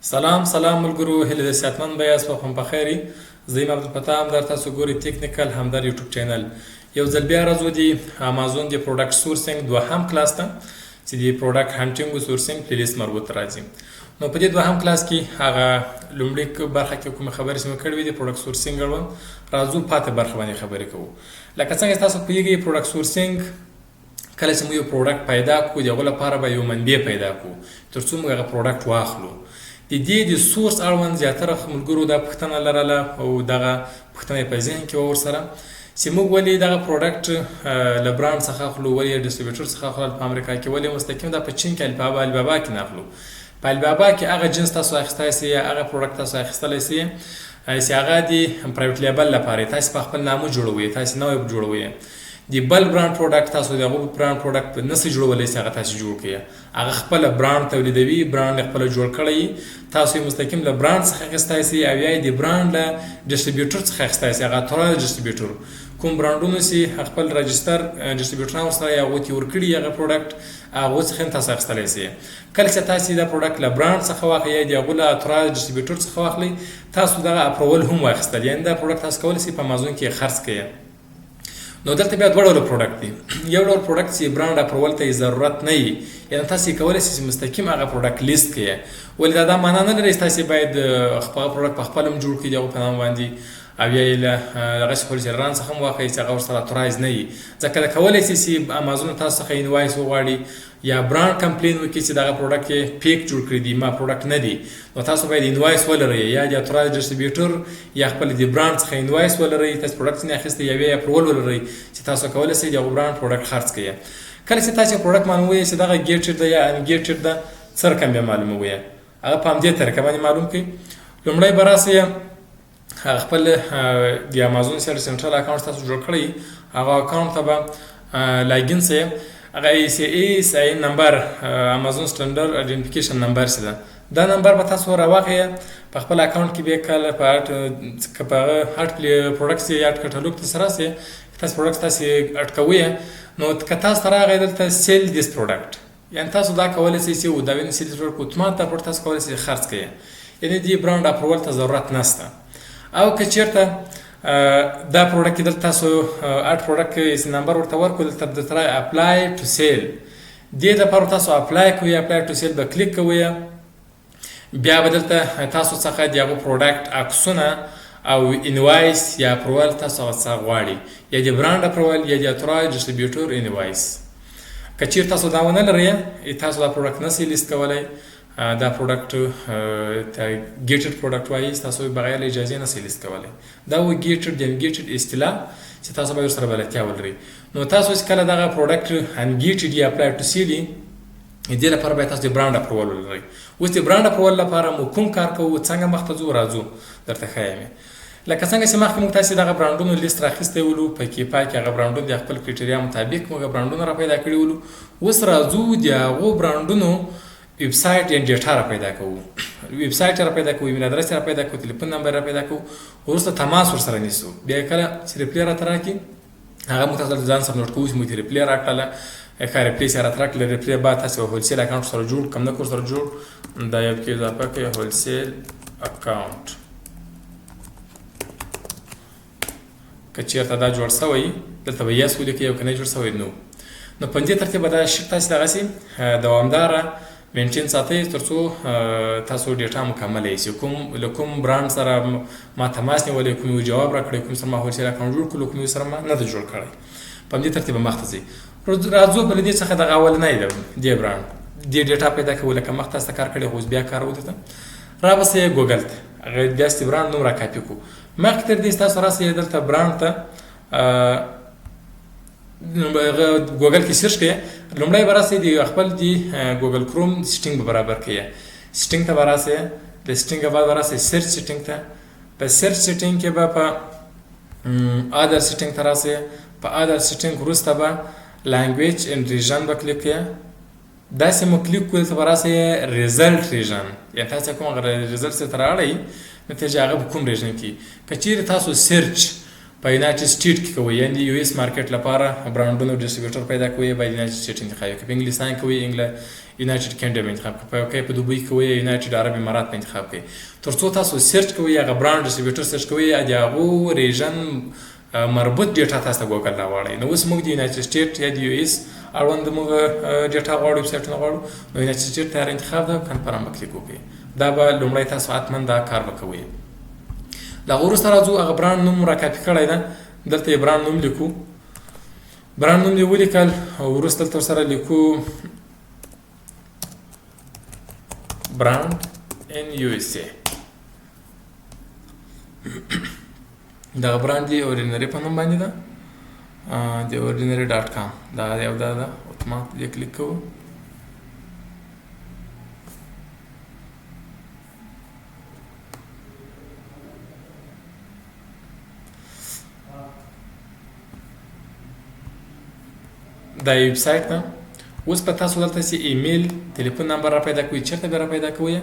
سلام ملګرو، هیله د صحتمند به یاست، وخت مو په خیر وي. زه یم عبدالفتاح، همدار تاسو ګورئ ټیکنیکل همدار یوټیوب چینل. یو ځل بیا راځو د امازون د پروډکټ سورسینګ دوهم کلاس ته چې د پروډکټ هانټینګ او سورسینګ پلیلیست مربوط راځي. نو په دې دوهم کلاس کې هغه لومړی برخه کې کومه خبرې چې مو کړې وې د پروډکټ سورسینګ اړوند، راځو پاتې برخه باندې خبرې کوو. لکه څنګه تاسو پوهیږئ پروډکټ سورسینګ کله چې موږ یو پروډکټ پیدا کړو د هغه لپاره به یو منبع پیدا کړو تر څو موږ هغه پروډکټ واخلو. د دې د سورس اړوند زیاتره ملګرو دا پوښتنه لرله او دغه پوښتنه په ذهن کې وه ورسره چې موږ ولې دغه پروډکټ له برانډ څخه اخلو، ولې ډسټریبیوټر څخه اخلو په امریکا کې، ولې مستقیم دا په چین کې البابا کې نه اخلو. په البابا کې هغه جنس تاسو اخیستی سئ یا هغه پروډکټ تاسو اخیستلی سئ چې هغه د پرایویټ لیبل لپاره تاسو په خپل نامه جوړوئ، تاسو نوی جوړوئ. د بل برانډ پروډکټ تاسو د هغه برانډ پروډکټ نسئ جوړولی چې هغه تاسو جوړ کړئ. هغه خپله برانډ تولیدوي، برانډ یې خپله جوړ کړی، تاسو یې مستقیم له برانډ څخه اخیستی سئ او یا یې د برانډ له ډسټریبیوټر څخه اخیستی سئ. هغه اتورایز ډسټریبیوټر کوم برانډونه چې خپل رجسټر ډسټریبیوټران ورسره یې هغو ته ورکړي هغه پروډکټ هغو څخه هم تاسو اخیستلی سئ. کله چې تاسو دا پروډکټ له برانډ څخه واخلئ یا د هغو له اتورایز ډسټریبیوټر څخه واخلئ، تاسو دغه اپروول هم واخیستل، یعنې دا پروډکټ تاسو کولی سئ په امازون کې خرڅ کړئ. نو دلته بیا دوه ډوله پروډکټ دی. یو ډول پروډکټ چې برانډ اپروول ته یې ضرورت نه وي، یعنې تاسو یې کولی سئ چې مستقیم هغه پروډکټ لیست کړئ. ولې دا معنا نه لري چې تاسو باید هغه پروډکټ په خپله هم جوړ کړئ د هغو په نام باندې او یا یې له هغسې هولسیلرانو څخه هم واخلئ چې هغه ورسره اتورایز نه وي. ځکه دا کولی سئ چې امازون تاسو څخه انوایس وغواړي یا برانډ کمپلین وکړي چې دغه پروډکټ یې فیک جوړ کړی دی، ما پروډکټ نه دی. نو تاسو باید انوایس ولرئ، یا د اتورایز ډسټریبیوټر یا خپل د برانډ څخه انوایس ولرئ، تاسو پروډکټ ځینې اخیستی یا بیا اپروول ولرئ چې تاسو کولی سئ د هغو برانډ پروډکټ خرڅ کړئ. کله چې تاسو پروډکټ معلوموئ چې دغه ګیټډ ده یا انګیټډ ده، څه رقم بیا معلوموئ، هغه په همدې طریقه باندې معلوم کړئ. لومړی به راسئ خپل د امازون سرچ سنټرل اکاونټ تاسو جوړ کړئ، هغه اکاونټ ته به لاګین سئ. هغه ایس آی نمبر امازون سټنډرډ آیډنټیفیکیشن نمبر چې ده، دا نمبر به تاسو راواخلئ په خپل اکاونټ کې. بیا کله په هغه هټ پروډکټس یا هټ کټالوګ ته راسئ، تاسو پروډکټ تاسو اډ کوئ، نو که تاسو ته راغی دلته سیل دیس پروډکټ، یعنې تاسو دا کولی سئ چې دا وینئ سیل دیس پروډکټ اتومات دا پروډکټ تاسو کولی سئ خرڅ کړئ، یعنې دې برانډ اپروول ته ضرورت نشته. او که چېرته دا پروډکټ کې دلته تاسو اډ پروډکټ نمبر ورته ورکړو، دلته درته رایي اپلای ټو سیل، دې دپاره تاسو اپلای کوئ، اپلای ټو سیل به کلیک کوئ. بیا به دلته تاسو څخه د هغو پروډکټ عکسونه او انوایس یا اپروول تاسو هغه څه غواړي، یا د برانډ اپروول یا د اتورایز ډسټریبیوټر انوایس. که چېرې تاسو دا ونه لرئ، تاسو دا پروډکټ نسئ لیست کولی، دا پروډکټ ته ګیټډ پروډکټ وایي، تاسو بغیر له اجازې نسئ لیست کولی. دا و ګیټډ د انګیټډ اصطلاح چې تاسو باید ورسره بلدتیا ولرئ. نو تاسو چې کله دغه پروډکټ انګیټډ یا اپلای ټو سیل وي، دې لپاره باید تاسو د برانډ اپروول ولرئ. اوس د برانډ اپروول لپاره مو کوم کار کوو، څنګه مخته ځو، راځو درته ښایم. لکه څنګه چې مخکې موږ تاسې دغه برانډونو لیست راخیستی ولو، په کې پای کې هغه برانډونه د خپل کرایټریا مطابق موږ برانډونه را پیدا کړي ولو. اوس راځو د هغو برانډونو ویب سایټ یا ډیټا را پیدا کوو. ویب سایټ را پیدا کوو، ایمیل ادرس را پیدا کوو، تلیفون نمبر را پیدا کوو، وروسته تماس ورسره نیسو. بیا کله چې ریپلی راته راکړي، هغه موږ تاسو ځان سره نوټ کوو چې موږ ته ریپلی راکړله. ښه ریپلی چې راته راکړله، ریپلی بعد تاسو هولسیل اکاونټ سره جوړ، کم نه کور سره جوړ، دا یو کې اضافه کړئ هولسیل اکاونټ. که چېرته دا جوړ سوی، دلته به یس ولیکئ، او که نه جوړ سوی نو. نو په دې ترتیب به دا شیټ تاسې دغسې دوامداره مینټین ساتئ تر څو تاسو ډیټا مکمله یې سي. له کوم برانډ سره ما تماس نیولی، کوم یو جواب راکړی، کوم سره ما هولسیل اکاونټ جوړ کړو، کوم یو سره ما نه ده جوړ کړی، په همدې ترتیب به مخته ځئ. راځو په له دې څخه دغه اولنی ده دې برانډ دې ډیټا پیدا کوو، لکه مخ تاسو ته کار کړی، اوس بیا کار ودرته رابسئ ګوګل ته، هغه بیا ستاسې برانډ نوم را کاپي کړو. مخکې تر دې تاسو راسئ دلته برانډ ته ګوګل کې سرچ کړئ. لومړی به راسئ د خپل د ګوګل کروم سیټینګ به برابر کړئ. سیټینګ ته به راسئ، د سیټینګ بعد به راسئ سرچ سیټینګ ته. په سرچ سیټینګ کې به په ادر سیټینګ ته راسئ. په ادر سیټینګ وروسته به لانګویج اینډ ریژن به کلیک کړئ. داسې مو کلیک کړئ ته به راسئ ریزلټ ریژن، یعنې تاسو کوم ریزلټ سره راړئ نتیجه هغه په کوم ریژن کې. که چیرې تاسو سرچ په یونایټډ سټیټ کې کوئ یعنی یو ایس مارکیټ لپاره برانډونو ډیسټریبیوټر پیدا کوئ باید یونایټډ سټیټ انتخاب کړئ. په انګلیستان کوئ یونایټډ کینګډم انتخاب کړئ. په دوبۍ کوئ یونایټډ عرب امارات انتخاب کړئ. ترڅو تاسو سرچ کوئ هغه برانډ ډیسټریبیوټر سرچ کوئ د هغو ریژن مربوط ډیټا تاسو ته ګوګل راوړئ. نو اوس موږ د یونایټډ سټیټ یا د یو ایس اړوند موږ ډیټا غواړو، ویب سایټونه غواړو، نو یونایټډ سټیټ تیار انتخاب ده، کنفرم به کلیک وکړئ. دا به لومړی تاسو حتما دا کار به کوئ. د هغه وروسته راځو هغه برانډ نوم را کاپي کړی ده، دلته یې برانډ نوم لیکو. برانډ نوم یې ولیکل او وروسته دلته ورسره لیکو برانډ ان یو اس اے. دغه برانډ یې اوردینري په نوم باندې ده، د ordinary.com دا یو دا ده. اتومات دې کلیک کوو. دا ویب سایټ ده. اوس په تاسو دلته سي ایمیل ټلیفون نمبر را پیدا کوئ. چیرته به را پیدا کوئ؟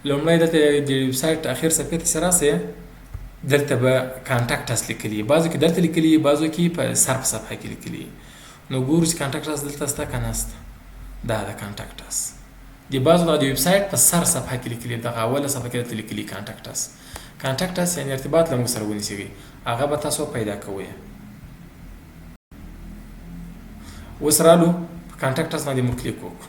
لومړی دلته د ویب سایټ اخر صفحې ته چې راسئ دلته به کانټاکټ اس لیکلي، بعضو کې دلته لیکلي، بعضو کې په سر په صفحه کې لیکلي. نو ګورو چې کانټاکټ اس دلته شته که نه شته. دا د کانټاکټ اس د بعضو د ویب سایټ په سر صفحه کې لیکلي، دغه اوله صفحه کې دلته لیکلي کانټاکټ اس. کانټاکټ اس یعنې ارتباط له موږ سره ونیسئ، هغه به تاسو پیدا کوئ. اوس رالو په کانټاکټ اس باندې موږ کلیک وکړو.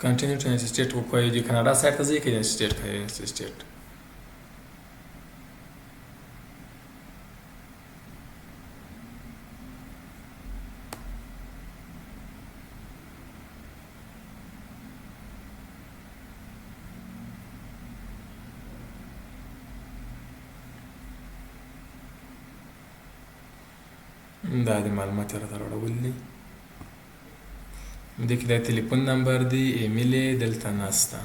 کنټینیو ټو یونایټډ سټیټ وکړئ. د کاناډا سایټ ته ځئ که یونایټډ سټیټ که یونایټډ سټیټ. دا د معلومات یې راته راوړل دي. دې کې د تلیفون نمبر دی، ایمیل یې دلته نسته.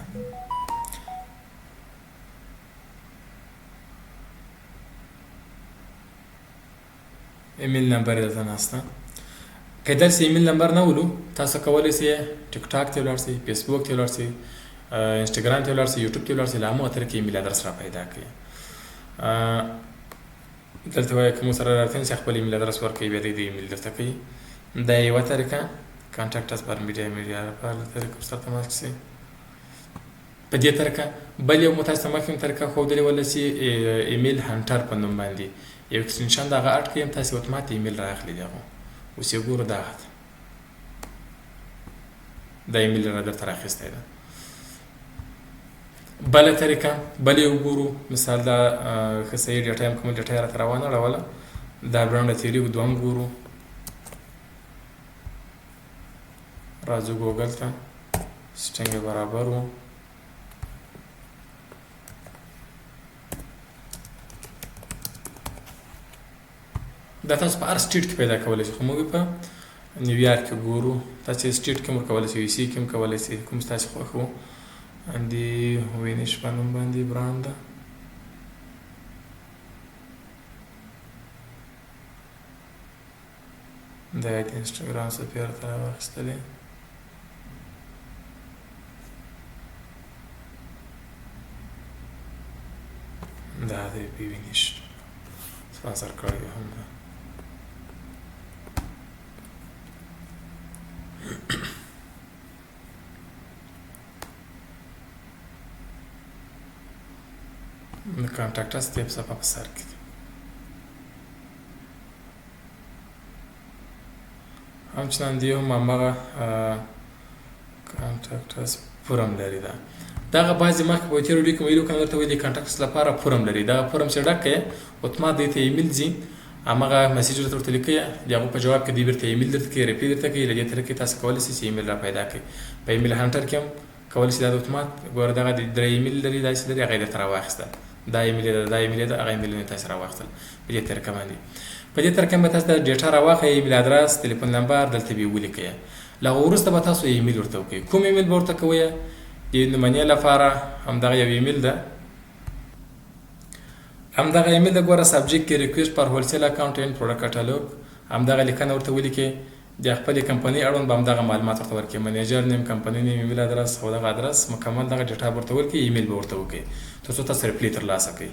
ایمیل نمبر یې دلته نسته. که داسې ایمیل نمبر نه ولو تاسو کولی سئ ټیک ټاک ته ولاړ سئ، فیسبوک ته ولاړ سئ، انسټاګرام ته ولاړ سئ، یوټیوب ته ولاړ سئ، له همغه طریقې ایمیل ادرس را پیدا کړئ. دلته وایي که مو سره راتلین چې خپل ایمیل ادرس ورکړئ، بیا د ایمیل درته کوي. دا یوه طریقه کانټاکټ اس پر میډیا لپاره طریقه سره تماس کړئ. په دې طریقه بل یو مو تاسو ته مخکې طریقه ښودلې وله چې ایمیل هانټر په نوم باندې یو اکسټنشن د هغه اډ کړئ، تاسې اتومات ایمیل رااخلي د هغو. اوس یې ګورو دغه ده، دا ایمیل را درته رااخیستی ده. بله طریقه بل یې وګورو، مثال دا که صحیح ډیټا یم کومه ډیټا یې راته راونه اړوله، دا برانډ تیوري دوهم ګورو. راځو ګوګل ته، سټنګ یې برابر و. دا تاسو په هر سټیټ کې پیدا کولی شئ، خو موږ په نیویارک کې ګورو. تاسو سټیټ کې هم کولی شئ، یو سی کې هم کولی شئ، کوم ستاسې خوښ و. د وینش په نوم باندې برانډ ده. دا یې د انسټاګرام صفحې راته راواخیستلې. دا د پی وینش سپانسر کړی هم ده. د کانټاکټ اس ټیپ صفحه په سر کې ده. همچنان دی هم هماغه کانټاکټ اس فورم لري. دغه بعضې مخکې په تېرو ویډیو کې ویلو کنه درته ویلي کانټاکټ اس لپاره فورم لري. دغه فورم چې ډک کړې اتومات دې ته ایمیل ځي، هماغه میسیج درته ورته لیکئ، د هغو په جواب کې دوی بیرته ایمیل درته کوي، ریپلی درته کوي. له دې طریقې تاسو کولی شئ چې ایمیل را پیدا کړئ. په ایمیل هانټر کې هم کولی شئ دا د اتومات ګوره دغه درې ایمیل لري، داسې لري، هغه یې درته راواخیستل. دا ایمیل ده، دا ایمیل ده، هغه ایمیل یې تاسو راواخیستل په دې طریقه باندې. په دې طریقه به تاسو د ډیټا راواخلئ، ایمیل ادرس، تلیفون نمبر دلته به یې ولیکئ. له هغه وروسته به تاسو ایمیل ورته وکړئ. کوم ایمیل به ورته کوئ؟ د نمونې لپاره همدغه یو ایمیل ده، همدغه ایمیل ده. ګوره سبجیکټ کې ریکویسټ پر هولسیل اکاونټ ان پروډکټ کټالوګ، همدغه لیکنه ورته ولیکئ. د خپلې کمپنۍ اړوند به همدغه معلومات ورته ورکړئ، منیجر نیم، کمپنۍ نیم، ایمیل ادرس او دغه ادرس مکمل دغه ډیټا به ورته ورکړئ، ایمیل به ورته وکړئ تر څو تاسو ریپلی ترلاسه کړئ.